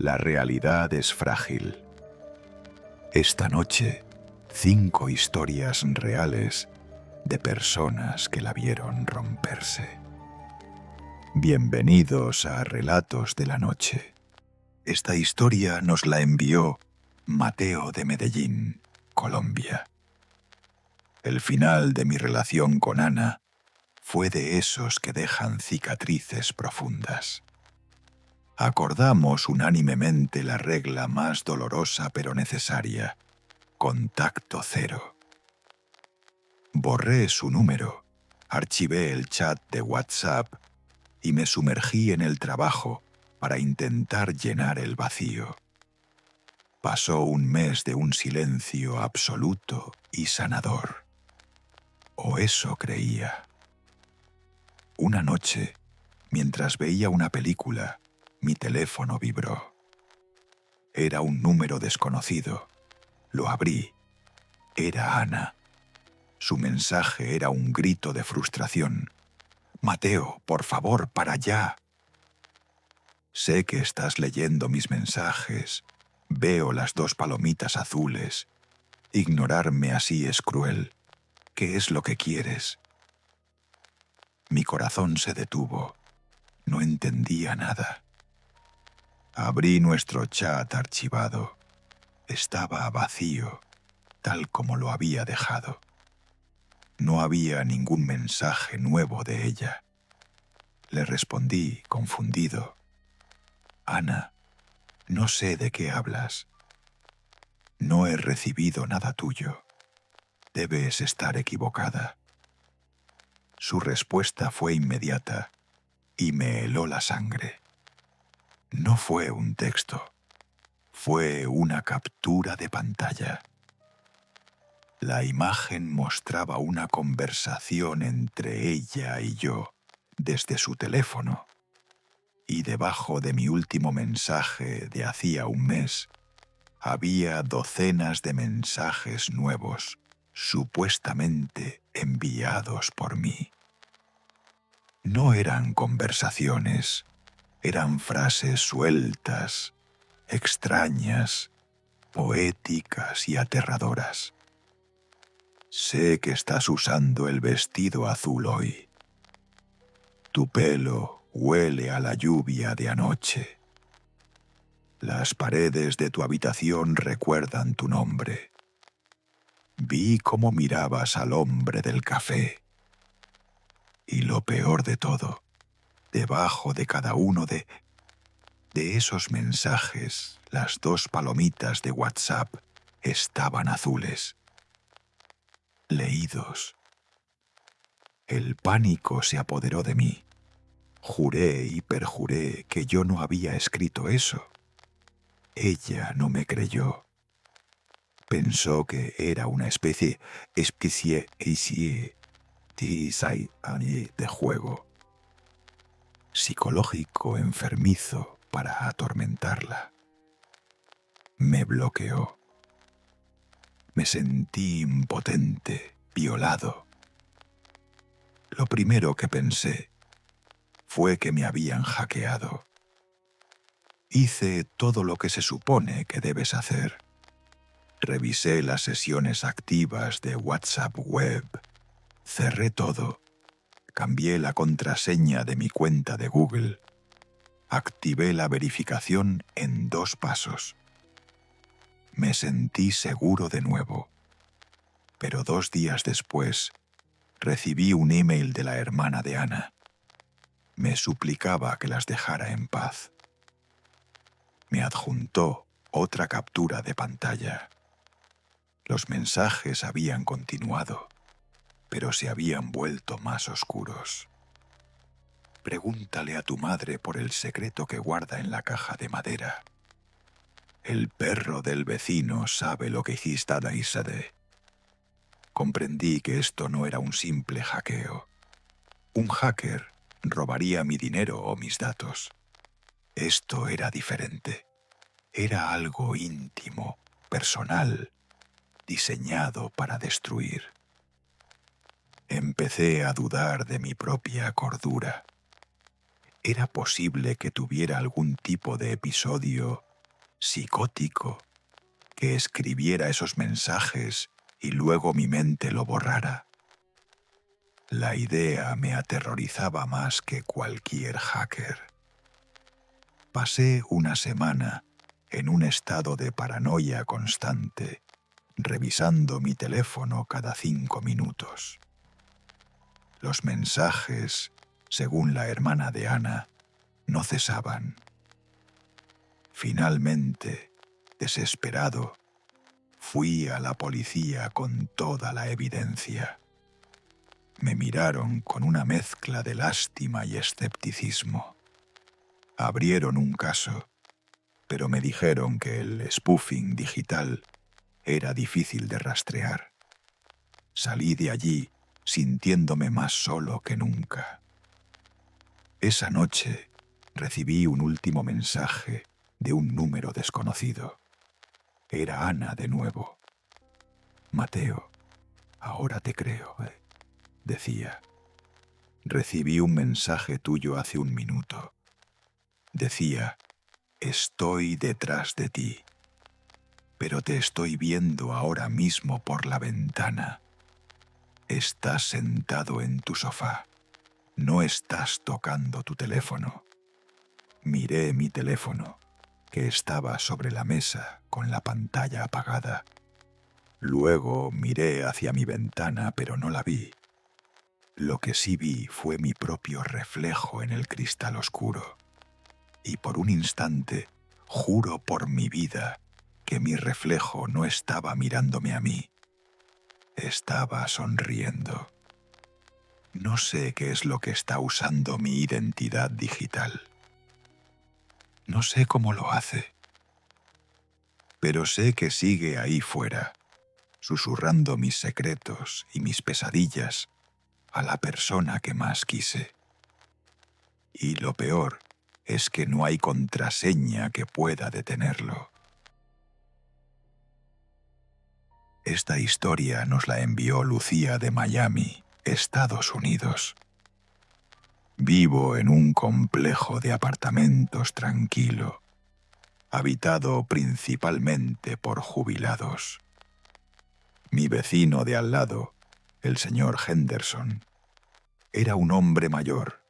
La realidad es frágil. Esta noche, 5 historias reales de personas que la vieron romperse. Bienvenidos a Relatos de la Noche. Esta historia nos la envió Mateo de Medellín, Colombia. El final de mi relación con Ana fue de esos que dejan cicatrices profundas. Acordamos unánimemente la regla más dolorosa pero necesaria: contacto cero. Borré su número, archivé el chat de WhatsApp y me sumergí en el trabajo para intentar llenar el vacío. Pasó un mes de un silencio absoluto y sanador. O eso creía. Una noche, mientras veía una película, mi teléfono vibró. Era un número desconocido. Lo abrí. Era Ana. Su mensaje era un grito de frustración. «Mateo, por favor, para ya». Sé que estás leyendo mis mensajes. Veo las 2 palomitas azules. Ignorarme así es cruel. ¿Qué es lo que quieres? Mi corazón se detuvo. No entendía nada. Abrí nuestro chat archivado. Estaba vacío, tal como lo había dejado. No había ningún mensaje nuevo de ella. Le respondí, confundido. «Ana, no sé de qué hablas. No he recibido nada tuyo. Debes estar equivocada». Su respuesta fue inmediata y me heló la sangre. No fue un texto. Fue una captura de pantalla. La imagen mostraba una conversación entre ella y yo desde su teléfono, y debajo de mi último mensaje de hacía un mes había docenas de mensajes nuevos, supuestamente enviados por mí. No eran conversaciones, eran frases sueltas, extrañas, poéticas y aterradoras. «Sé que estás usando el vestido azul hoy. Tu pelo huele a la lluvia de anoche. Las paredes de tu habitación recuerdan tu nombre. Vi cómo mirabas al hombre del café. Y lo peor de todo, debajo de cada uno de esos mensajes, las 2 palomitas de WhatsApp estaban azules. Leídos. El pánico se apoderó de mí. Juré y perjuré que yo no había escrito eso. Ella no me creyó. Pensó que era una especie de juego psicológico enfermizo para atormentarla. Me bloqueó. Me sentí impotente, violado. Lo primero que pensé fue que me habían hackeado. Hice todo lo que se supone que debes hacer. Revisé las sesiones activas de WhatsApp web. Cerré todo. Cambié la contraseña de mi cuenta de Google. Activé la verificación en 2 pasos. Me sentí seguro de nuevo. Pero 2 días después, recibí un email de la hermana de Ana. Me suplicaba que las dejara en paz. Me adjuntó otra captura de pantalla. Los mensajes habían continuado, pero se habían vuelto más oscuros. «Pregúntale a tu madre por el secreto que guarda en la caja de madera. El perro del vecino sabe lo que hiciste a Daisade». Comprendí que esto no era un simple hackeo. Un hacker robaría mi dinero o mis datos. Esto era diferente. Era algo íntimo, personal, diseñado para destruir. Empecé a dudar de mi propia cordura. ¿Era posible que tuviera algún tipo de episodio psicótico, que escribiera esos mensajes y luego mi mente lo borrara. La idea me aterrorizaba más que cualquier hacker. Pasé una semana en un estado de paranoia constante, revisando mi teléfono cada 5 minutos. Los mensajes, según la hermana de Ana, no cesaban. Finalmente, desesperado, fui a la policía con toda la evidencia. Me miraron con una mezcla de lástima y escepticismo. Abrieron un caso, pero me dijeron que el spoofing digital era difícil de rastrear. Salí de allí sintiéndome más solo que nunca. Esa noche recibí un último mensaje de un número desconocido. Era Ana de nuevo. «Mateo, ahora te creo», decía. «Recibí un mensaje tuyo hace un minuto. Decía, estoy detrás de ti, pero te estoy viendo ahora mismo por la ventana. Estás sentado en tu sofá. No estás tocando tu teléfono». Miré mi teléfono, que estaba sobre la mesa con la pantalla apagada. Luego miré hacia mi ventana, pero no la vi. Lo que sí vi fue mi propio reflejo en el cristal oscuro. Y por un instante, juro por mi vida que mi reflejo no estaba mirándome a mí. Estaba sonriendo. No sé qué es lo que está usando mi identidad digital. No sé cómo lo hace. Pero sé que sigue ahí fuera, susurrando mis secretos y mis pesadillas a la persona que más quise. Y lo peor es que no hay contraseña que pueda detenerlo. Esta historia nos la envió Lucía de Miami, Estados Unidos. Vivo en un complejo de apartamentos tranquilo, habitado principalmente por jubilados. Mi vecino de al lado, el señor Henderson, era un hombre mayor,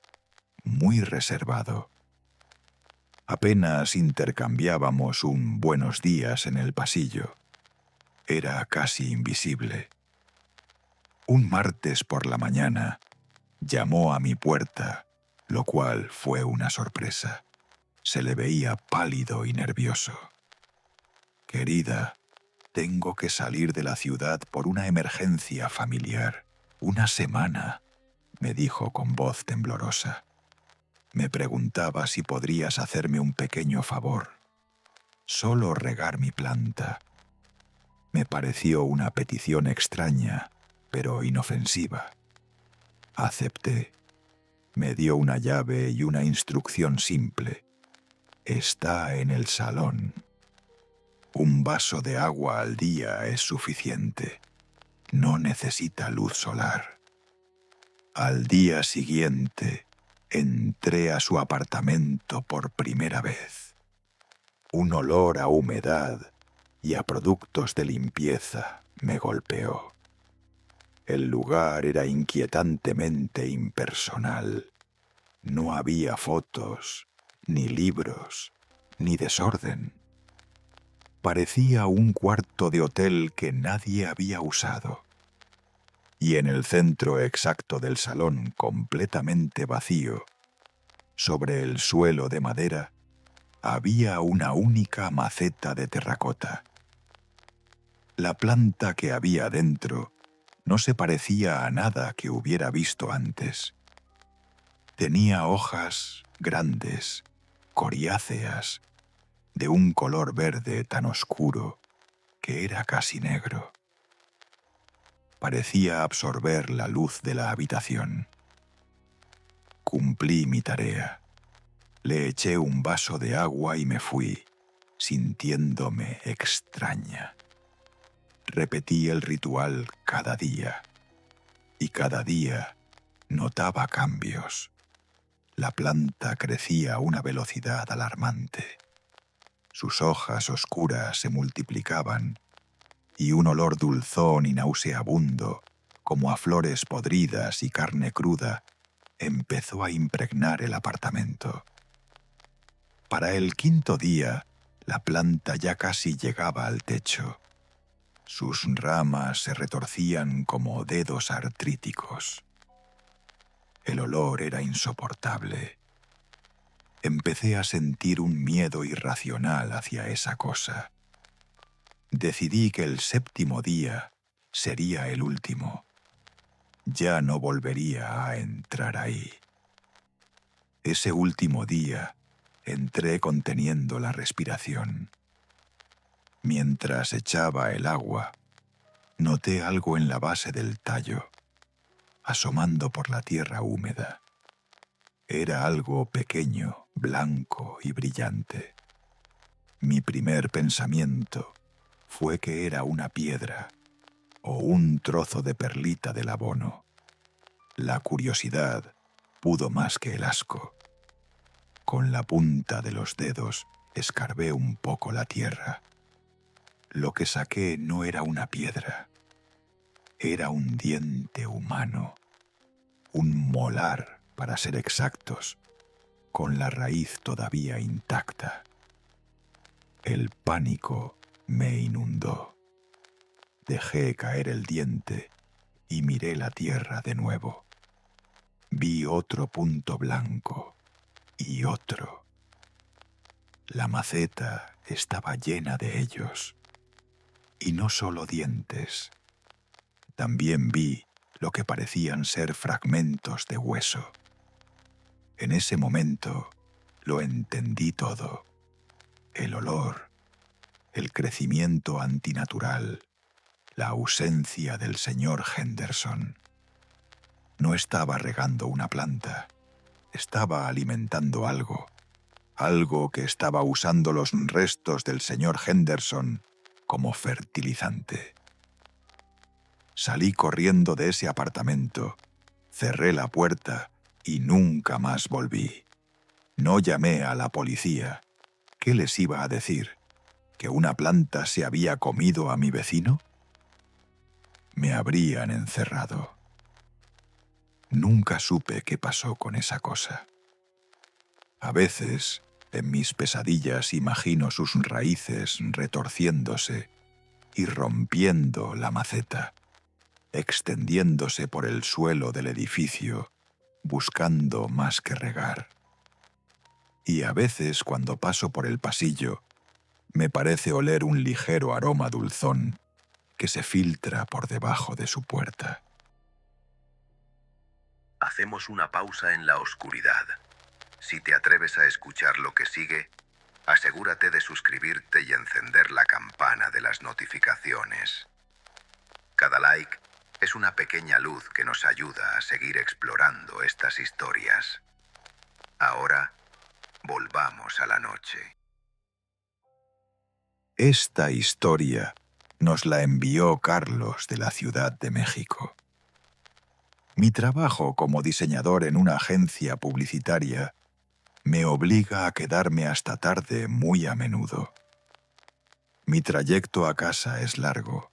muy reservado. Apenas intercambiábamos un buenos días en el pasillo. Era casi invisible. Un martes por la mañana llamó a mi puerta, lo cual fue una sorpresa. Se le veía pálido y nervioso. «Querida, tengo que salir de la ciudad por una emergencia familiar. Una semana», me dijo con voz temblorosa. Me preguntaba si podrías hacerme un pequeño favor. Solo regar mi planta. Me pareció una petición extraña, pero inofensiva. Acepté. Me dio una llave y una instrucción simple. «Está en el salón. Un vaso de agua al día es suficiente. No necesita luz solar». Al día siguiente, entré a su apartamento por primera vez. Un olor a humedad y a productos de limpieza me golpeó. El lugar era inquietantemente impersonal. No había fotos, ni libros, ni desorden. Parecía un cuarto de hotel que nadie había usado. Y en el centro exacto del salón, completamente vacío, sobre el suelo de madera, había una única maceta de terracota. La planta que había dentro no se parecía a nada que hubiera visto antes. Tenía hojas grandes, coriáceas, de un color verde tan oscuro que era casi negro. Parecía absorber la luz de la habitación. Cumplí mi tarea. Le eché un vaso de agua y me fui, sintiéndome extraña. Repetí el ritual cada día, y cada día notaba cambios. La planta crecía a una velocidad alarmante. Sus hojas oscuras se multiplicaban, y un olor dulzón y nauseabundo, como a flores podridas y carne cruda, empezó a impregnar el apartamento. Para el quinto día, la planta ya casi llegaba al techo. Sus ramas se retorcían como dedos artríticos. El olor era insoportable. Empecé a sentir un miedo irracional hacia esa cosa. Decidí que el séptimo día sería el último. Ya no volvería a entrar ahí. Ese último día entré conteniendo la respiración. Mientras echaba el agua, noté algo en la base del tallo, asomando por la tierra húmeda. Era algo pequeño, blanco y brillante. Mi primer pensamiento fue que era una piedra o un trozo de perlita del abono. La curiosidad pudo más que el asco. Con la punta de los dedos escarbé un poco la tierra. Lo que saqué no era una piedra. Era un diente humano, un molar, para ser exactos, con la raíz todavía intacta. El pánico me inundó. Dejé caer el diente y miré la tierra de nuevo. Vi otro punto blanco y otro. La maceta estaba llena de ellos. Y no solo dientes. También vi lo que parecían ser fragmentos de hueso. En ese momento lo entendí todo. El olor, el crecimiento antinatural, la ausencia del señor Henderson. No estaba regando una planta, estaba alimentando algo, algo que estaba usando los restos del señor Henderson como fertilizante. Salí corriendo de ese apartamento, cerré la puerta y nunca más volví. No llamé a la policía. ¿Qué les iba a decir? ¿Que una planta se había comido a mi vecino? Me habrían encerrado. Nunca supe qué pasó con esa cosa. A veces, en mis pesadillas imagino sus raíces retorciéndose y rompiendo la maceta, extendiéndose por el suelo del edificio, buscando más que regar. Y a veces, cuando paso por el pasillo, me parece oler un ligero aroma dulzón que se filtra por debajo de su puerta. Hacemos una pausa en la oscuridad. Si te atreves a escuchar lo que sigue, asegúrate de suscribirte y encender la campana de las notificaciones. Cada like es una pequeña luz que nos ayuda a seguir explorando estas historias. Ahora, volvamos a la noche. Esta historia nos la envió Carlos de la Ciudad de México. Mi trabajo como diseñador en una agencia publicitaria me obliga a quedarme hasta tarde muy a menudo. Mi trayecto a casa es largo,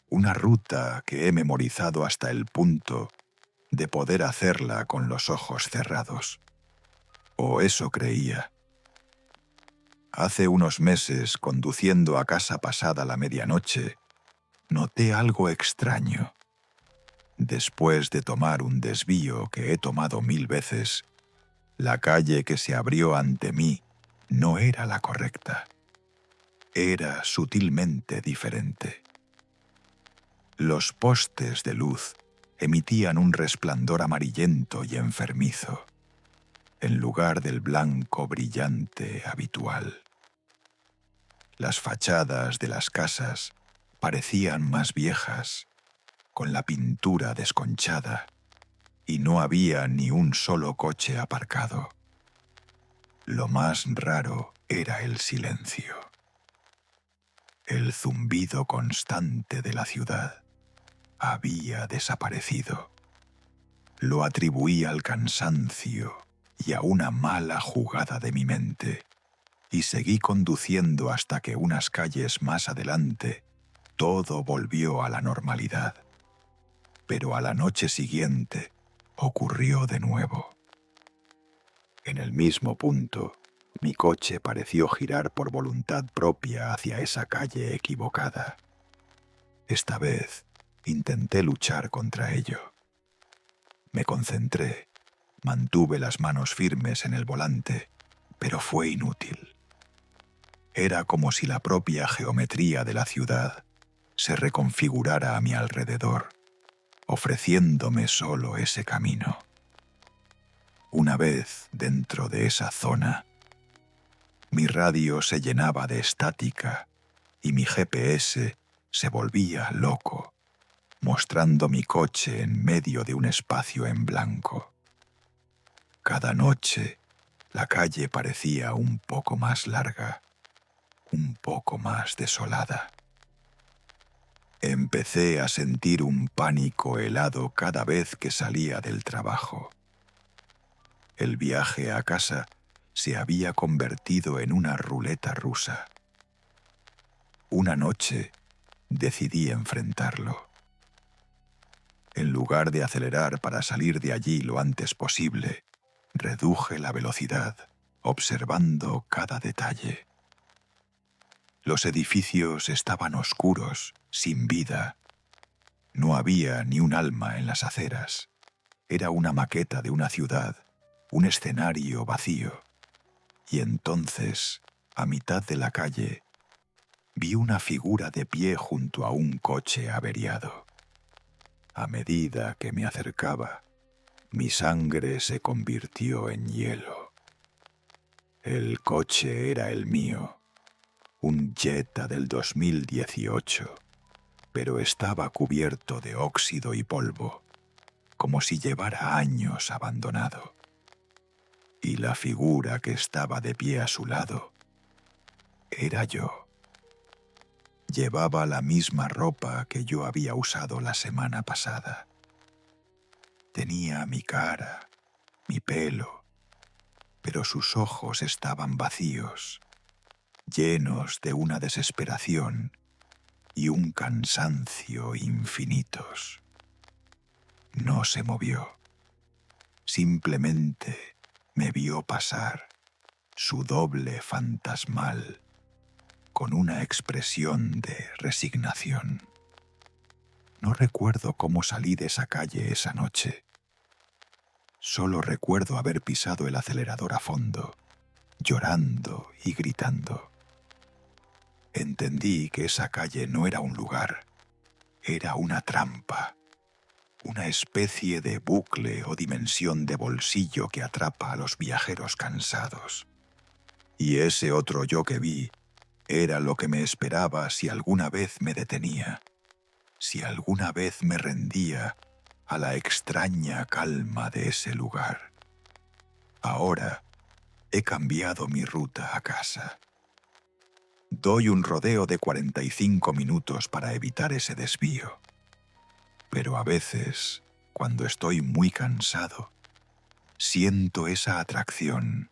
una ruta que he memorizado hasta el punto de poder hacerla con los ojos cerrados. O eso creía. Hace unos meses, conduciendo a casa pasada la medianoche, noté algo extraño. Después de tomar un desvío que he tomado 1000 veces, la calle que se abrió ante mí no era la correcta. Era sutilmente diferente. Los postes de luz emitían un resplandor amarillento y enfermizo, en lugar del blanco brillante habitual. Las fachadas de las casas parecían más viejas, con la pintura desconchada, y no había ni un solo coche aparcado. Lo más raro era el silencio. El zumbido constante de la ciudad había desaparecido. Lo atribuí al cansancio y a una mala jugada de mi mente, y seguí conduciendo hasta que unas calles más adelante todo volvió a la normalidad. Pero a la noche siguiente ocurrió de nuevo. En el mismo punto, mi coche pareció girar por voluntad propia hacia esa calle equivocada. Esta vez intenté luchar contra ello. Me concentré, mantuve las manos firmes en el volante, pero fue inútil. Era como si la propia geometría de la ciudad se reconfigurara a mi alrededor, ofreciéndome solo ese camino. Una vez dentro de esa zona, mi radio se llenaba de estática y mi GPS se volvía loco, mostrando mi coche en medio de un espacio en blanco. Cada noche, la calle parecía un poco más larga, un poco más desolada. Empecé a sentir un pánico helado cada vez que salía del trabajo. El viaje a casa se había convertido en una ruleta rusa. Una noche decidí enfrentarlo. En lugar de acelerar para salir de allí lo antes posible, reduje la velocidad, observando cada detalle. Los edificios estaban oscuros, sin vida. No había ni un alma en las aceras. Era una maqueta de una ciudad, un escenario vacío. Y entonces, a mitad de la calle, vi una figura de pie junto a un coche averiado. A medida que me acercaba, mi sangre se convirtió en hielo. El coche era el mío, un Jetta del 2018, pero estaba cubierto de óxido y polvo, como si llevara años abandonado. Y la figura que estaba de pie a su lado era yo. Llevaba la misma ropa que yo había usado la semana pasada. Tenía mi cara, mi pelo, pero sus ojos estaban vacíos, llenos de una desesperación y un cansancio infinitos. No se movió. Simplemente me vio pasar, su doble fantasmal, con una expresión de resignación. No recuerdo cómo salí de esa calle esa noche. Solo recuerdo haber pisado el acelerador a fondo, llorando y gritando. Entendí que esa calle no era un lugar, era una trampa, una especie de bucle o dimensión de bolsillo que atrapa a los viajeros cansados. Y ese otro yo que vi era lo que me esperaba si alguna vez me detenía, si alguna vez me rendía a la extraña calma de ese lugar. Ahora he cambiado mi ruta a casa. Doy un rodeo de 45 minutos para evitar ese desvío. Pero a veces, cuando estoy muy cansado, siento esa atracción,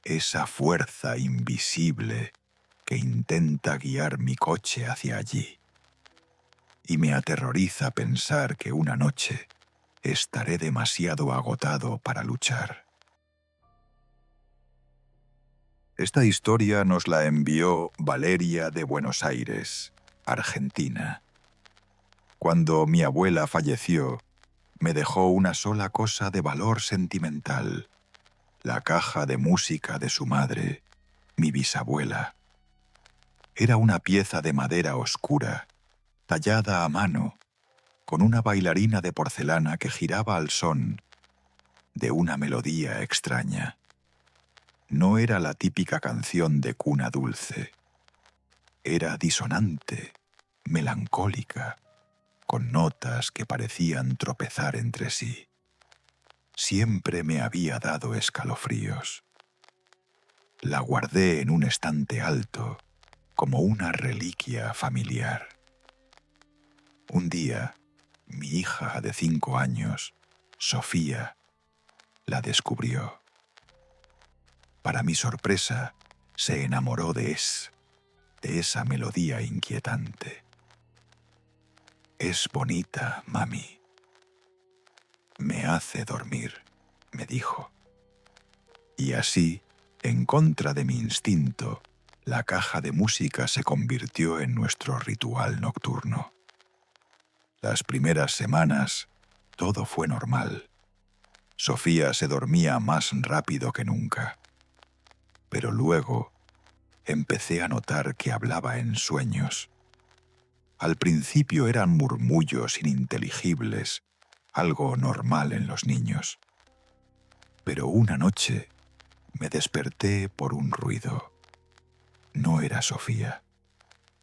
esa fuerza invisible que intenta guiar mi coche hacia allí. Y me aterroriza pensar que una noche estaré demasiado agotado para luchar. Esta historia nos la envió Valeria de Buenos Aires, Argentina. Cuando mi abuela falleció, me dejó una sola cosa de valor sentimental: la caja de música de su madre, mi bisabuela. Era una pieza de madera oscura, tallada a mano, con una bailarina de porcelana que giraba al son de una melodía extraña. No era la típica canción de cuna dulce. Era disonante, melancólica, con notas que parecían tropezar entre sí. Siempre me había dado escalofríos. La guardé en un estante alto, como una reliquia familiar. Un día, mi hija de 5 años, Sofía, la descubrió. Para mi sorpresa, se enamoró de esa melodía inquietante. «Es bonita, mami. Me hace dormir», me dijo. Y así, en contra de mi instinto, la caja de música se convirtió en nuestro ritual nocturno. Las primeras semanas, todo fue normal. Sofía se dormía más rápido que nunca. Pero luego empecé a notar que hablaba en sueños. Al principio eran murmullos ininteligibles, algo normal en los niños. Pero una noche me desperté por un ruido. No era Sofía.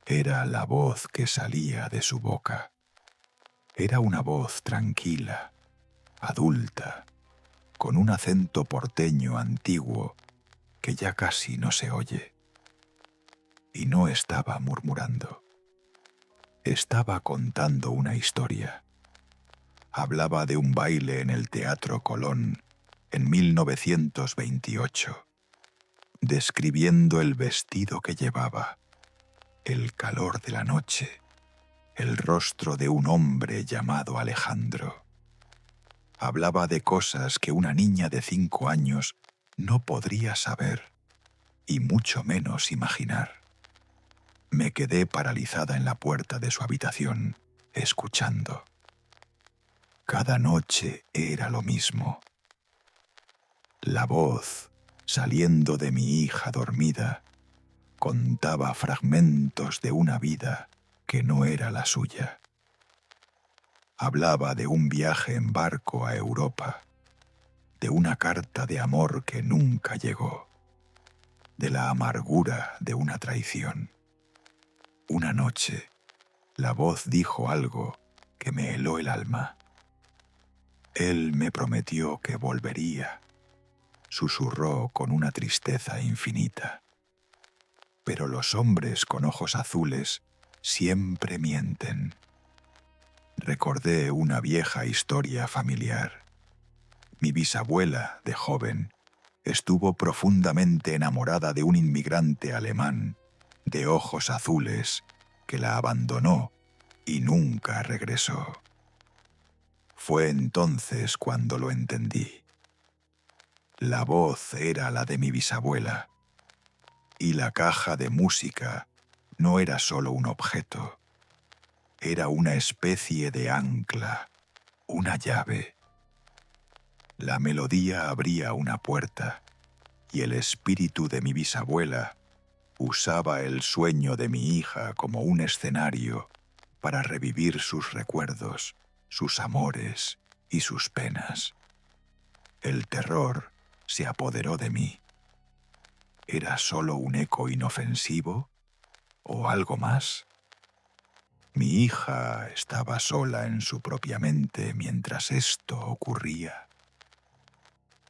Era la voz que salía de su boca. Era una voz tranquila, adulta, con un acento porteño antiguo que ya casi no se oye. Y no estaba murmurando. Estaba contando una historia. Hablaba de un baile en el Teatro Colón en 1928, describiendo el vestido que llevaba, el calor de la noche, el rostro de un hombre llamado Alejandro. Hablaba de cosas que una niña de 5 años no podría saber, y mucho menos imaginar. Me quedé paralizada en la puerta de su habitación, escuchando. Cada noche era lo mismo. La voz, saliendo de mi hija dormida, contaba fragmentos de una vida que no era la suya. Hablaba de un viaje en barco a Europa, de una carta de amor que nunca llegó, de la amargura de una traición. Una noche, la voz dijo algo que me heló el alma. Él me prometió que volvería, susurró con una tristeza infinita. Pero los hombres con ojos azules siempre mienten. Recordé una vieja historia familiar. Mi bisabuela, de joven, estuvo profundamente enamorada de un inmigrante alemán de ojos azules que la abandonó y nunca regresó. Fue entonces cuando lo entendí. La voz era la de mi bisabuela y la caja de música no era solo un objeto. Era una especie de ancla, una llave. La melodía abría una puerta y el espíritu de mi bisabuela usaba el sueño de mi hija como un escenario para revivir sus recuerdos, sus amores y sus penas. El terror se apoderó de mí. ¿Era solo un eco inofensivo o algo más? Mi hija estaba sola en su propia mente mientras esto ocurría.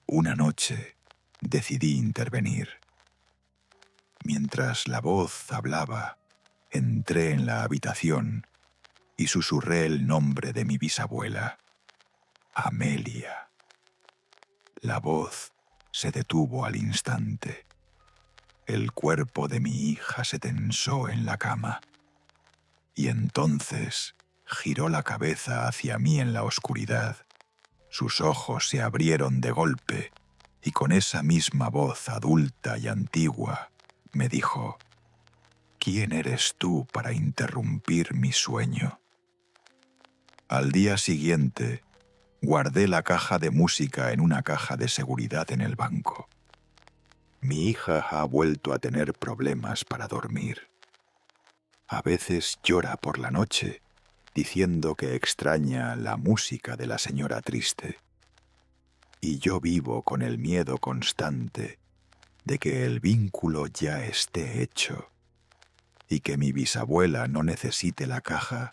Una noche decidí intervenir. Mientras la voz hablaba, entré en la habitación y susurré el nombre de mi bisabuela, Amelia. La voz se detuvo al instante. El cuerpo de mi hija se tensó en la cama. Y entonces giró la cabeza hacia mí en la oscuridad. Sus ojos se abrieron de golpe y con esa misma voz adulta y antigua me dijo: ¿Quién eres tú para interrumpir mi sueño? Al día siguiente, guardé la caja de música en una caja de seguridad en el banco. Mi hija ha vuelto a tener problemas para dormir. A veces llora por la noche, diciendo que extraña la música de la señora triste. Y yo vivo con el miedo constante de que el vínculo ya esté hecho y que mi bisabuela no necesite la caja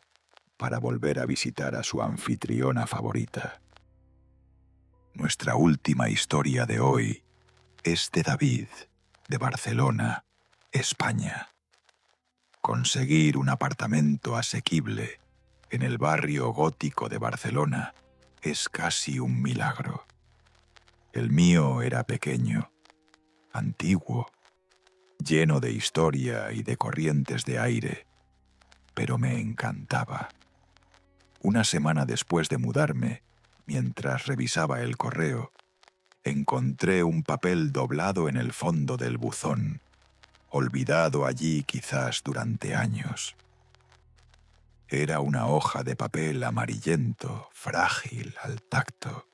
para volver a visitar a su anfitriona favorita. Nuestra última historia de hoy es de David, de Barcelona, España. Conseguir un apartamento asequible en el barrio gótico de Barcelona es casi un milagro. El mío era pequeño, antiguo, lleno de historia y de corrientes de aire, pero me encantaba. Una semana después de mudarme, mientras revisaba el correo, encontré un papel doblado en el fondo del buzón, olvidado allí quizás durante años. Era una hoja de papel amarillento, frágil al tacto.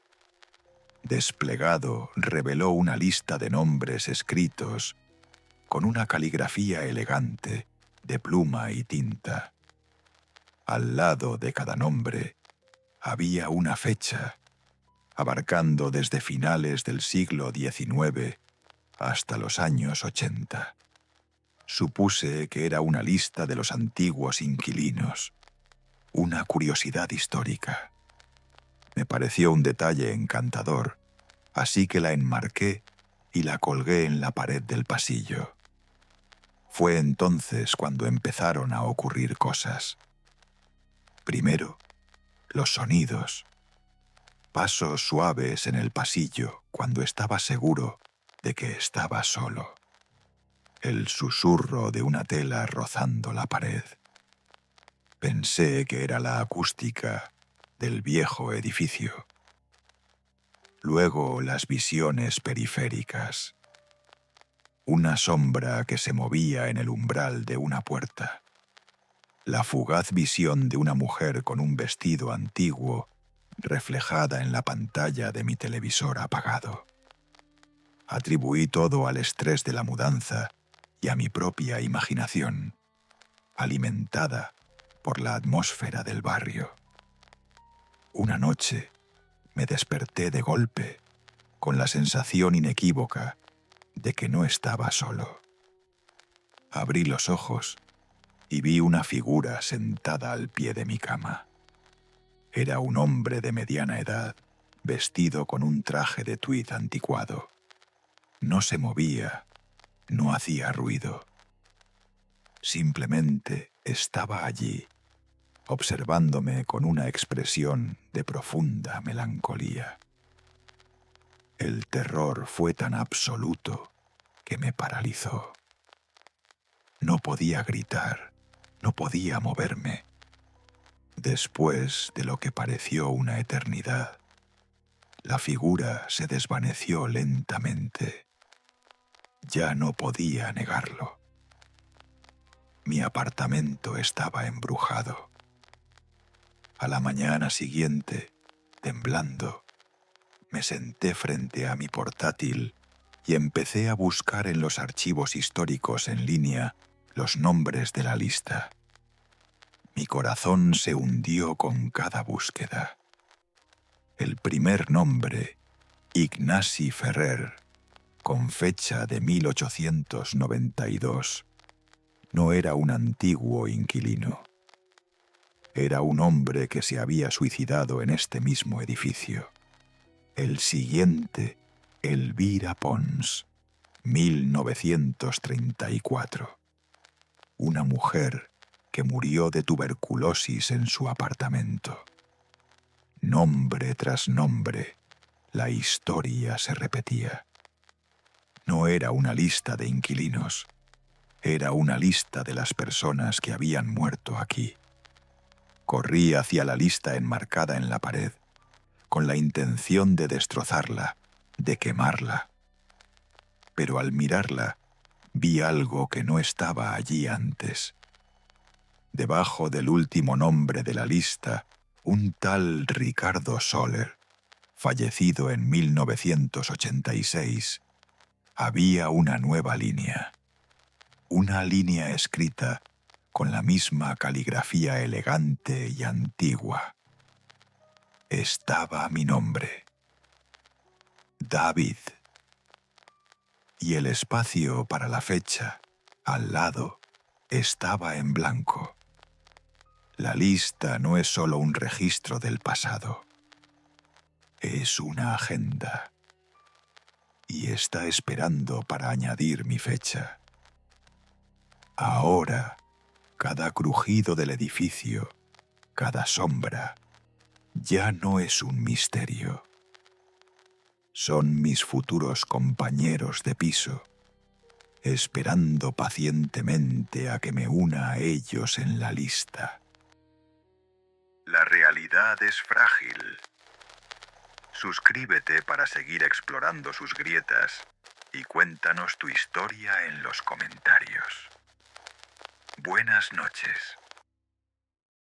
Desplegado, reveló una lista de nombres escritos con una caligrafía elegante de pluma y tinta. Al lado de cada nombre había una fecha, abarcando desde finales del siglo XIX hasta los años 80. Supuse que era una lista de los antiguos inquilinos, una curiosidad histórica. Me pareció un detalle encantador, así que la enmarqué y la colgué en la pared del pasillo. Fue entonces cuando empezaron a ocurrir cosas. Primero, los sonidos. Pasos suaves en el pasillo cuando estaba seguro de que estaba solo. El susurro de una tela rozando la pared. Pensé que era la acústica del viejo edificio. Luego las visiones periféricas. Una sombra que se movía en el umbral de una puerta. La fugaz visión de una mujer con un vestido antiguo reflejada en la pantalla de mi televisor apagado. Atribuí todo al estrés de la mudanza y a mi propia imaginación, alimentada por la atmósfera del barrio. Una noche me desperté de golpe con la sensación inequívoca de que no estaba solo. Abrí los ojos y vi una figura sentada al pie de mi cama. Era un hombre de mediana edad, vestido con un traje de tuit anticuado. No se movía, no hacía ruido. Simplemente estaba allí, observándome con una expresión de profunda melancolía. El terror fue tan absoluto que me paralizó. No podía gritar, no podía moverme. Después de lo que pareció una eternidad, la figura se desvaneció lentamente. Ya no podía negarlo. Mi apartamento estaba embrujado. A la mañana siguiente, temblando, me senté frente a mi portátil y empecé a buscar en los archivos históricos en línea los nombres de la lista. Mi corazón se hundió con cada búsqueda. El primer nombre, Ignasi Ferrer, con fecha de 1892, no era un antiguo inquilino. Era un hombre que se había suicidado en este mismo edificio. El siguiente, Elvira Pons, 1934. Una mujer que murió de tuberculosis en su apartamento. Nombre tras nombre, la historia se repetía. No era una lista de inquilinos, era una lista de las personas que habían muerto aquí. Corrí hacia la lista enmarcada en la pared, con la intención de destrozarla, de quemarla. Pero al mirarla, vi algo que no estaba allí antes. Debajo del último nombre de la lista, un tal Ricardo Soler, fallecido en 1986, había una nueva línea. Una línea escrita con la misma caligrafía elegante y antigua. Estaba mi nombre, David, y el espacio para la fecha, al lado, estaba en blanco. La lista no es solo un registro del pasado, es una agenda, y está esperando para añadir mi fecha. Ahora, cada crujido del edificio, cada sombra, ya no es un misterio. Son mis futuros compañeros de piso, esperando pacientemente a que me una a ellos en la lista. La realidad es frágil. Suscríbete para seguir explorando sus grietas y cuéntanos tu historia en los comentarios. Buenas noches.